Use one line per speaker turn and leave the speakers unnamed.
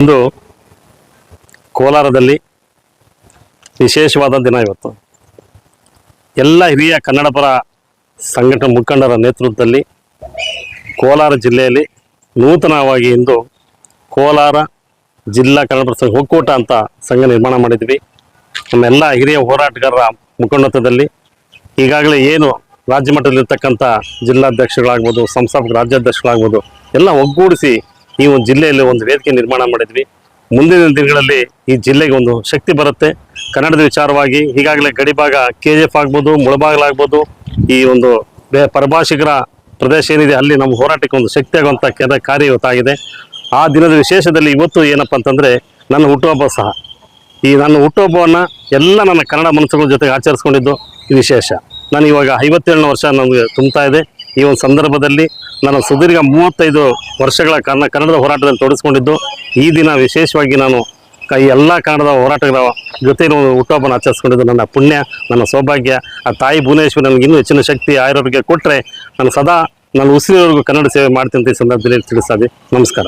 ಇಂದು ಕೋಲಾರದಲ್ಲಿ ವಿಶೇಷವಾದ ದಿನ. ಇವತ್ತು ಎಲ್ಲ ಹಿರಿಯ ಕನ್ನಡಪರ ಸಂಘಟನಾ ಮುಖಂಡರ ನೇತೃತ್ವದಲ್ಲಿ ಕೋಲಾರ ಜಿಲ್ಲೆಯಲ್ಲಿ ನೂತನವಾಗಿ ಇಂದು ಕೋಲಾರ ಜಿಲ್ಲಾ ಕನ್ನಡಪರ ಸಂಘ ಒಕ್ಕೂಟ ಅಂತ ಸಂಘ ನಿರ್ಮಾಣ ಮಾಡಿದ್ವಿ. ನಮ್ಮೆಲ್ಲ ಹಿರಿಯ ಹೋರಾಟಗಾರರ ಮುಖಂಡತ್ವದಲ್ಲಿ ಈಗಾಗಲೇ ಏನು ರಾಜ್ಯ ಮಟ್ಟದಲ್ಲಿರ್ತಕ್ಕಂಥ ಜಿಲ್ಲಾಧ್ಯಕ್ಷಗಳಾಗ್ಬೋದು, ಸಂಸ್ಥಾಪಕ ರಾಜ್ಯಾಧ್ಯಕ್ಷಗಳಾಗ್ಬೋದು ಎಲ್ಲ ಒಗ್ಗೂಡಿಸಿ ಈ ಒಂದು ಜಿಲ್ಲೆಯಲ್ಲಿ ಒಂದು ವೇದಿಕೆ ನಿರ್ಮಾಣ ಮಾಡಿದ್ವಿ. ಮುಂದಿನ ದಿನಗಳಲ್ಲಿ ಈ ಜಿಲ್ಲೆಗೆ ಒಂದು ಶಕ್ತಿ ಬರುತ್ತೆ. ಕನ್ನಡದ ವಿಚಾರವಾಗಿ ಈಗಾಗಲೇ ಗಡಿಭಾಗ KGF ಆಗ್ಬೋದು, ಮುಳಬಾಗಿಲಾಗ್ಬೋದು, ಈ ಒಂದು ಪರಭಾಷಿಗರ ಪ್ರದೇಶ ಏನಿದೆ ಅಲ್ಲಿ ನಮ್ಮ ಹೋರಾಟಕ್ಕೆ ಒಂದು ಶಕ್ತಿ ಆಗುವಂಥ ಕಾರ್ಯ ಇವತ್ತಾಗಿದೆ. ಆ ದಿನದ ವಿಶೇಷದಲ್ಲಿ ಇವತ್ತು ಏನಪ್ಪ ಅಂತಂದರೆ ನನ್ನ ಹುಟ್ಟುಹಬ್ಬ ಸಹ. ಈ ನನ್ನ ಹುಟ್ಟುಹಬ್ಬವನ್ನು ಎಲ್ಲ ನನ್ನ ಕನ್ನಡ ಮನಸ್ಸುಗಳ ಜೊತೆಗೆ ಆಚರಿಸ್ಕೊಂಡಿದ್ದು ವಿಶೇಷ. ನಾನು ಇವಾಗ 57ನೇ ವರ್ಷ ನಮಗೆ ತುಂಬ್ತಾ ಇದೆ. ಈ ಒಂದು ಸಂದರ್ಭದಲ್ಲಿ ನಾನು ಸುದೀರ್ಘ 35 ವರ್ಷಗಳ ಕನ್ನಡದ ಹೋರಾಟದಲ್ಲಿ ತೊಡಗಿಸ್ಕೊಂಡಿದ್ದು ಈ ದಿನ ವಿಶೇಷವಾಗಿ ನಾನು ಎಲ್ಲ ಕನ್ನಡದ ಹೋರಾಟಗಾರ ಜೊತೆ ಹುಟ್ಟುಹಬ್ಬನ ಆಚರಿಸ್ಕೊಂಡಿದ್ದು ನನ್ನ ಪುಣ್ಯ, ನನ್ನ ಸೌಭಾಗ್ಯ. ಆ ತಾಯಿ ಭುವನೇಶ್ವರಿ ನನಗೆ ಇನ್ನೂ ಹೆಚ್ಚಿನ ಶಕ್ತಿ ಆರೋಗ್ಯ ಕೊಟ್ಟರೆ ನಾನು ಸದಾ ನಾನು ಉಸಿರಿವರೆಗೂ ಕನ್ನಡ ಸೇವೆ ಮಾಡ್ತೀನಿ ಅಂತ ಈ ಸಂದರ್ಭದಲ್ಲಿ ತಿಳಿಸ್ತಾ ಇದ್ದೀನಿ. ನಮಸ್ಕಾರ.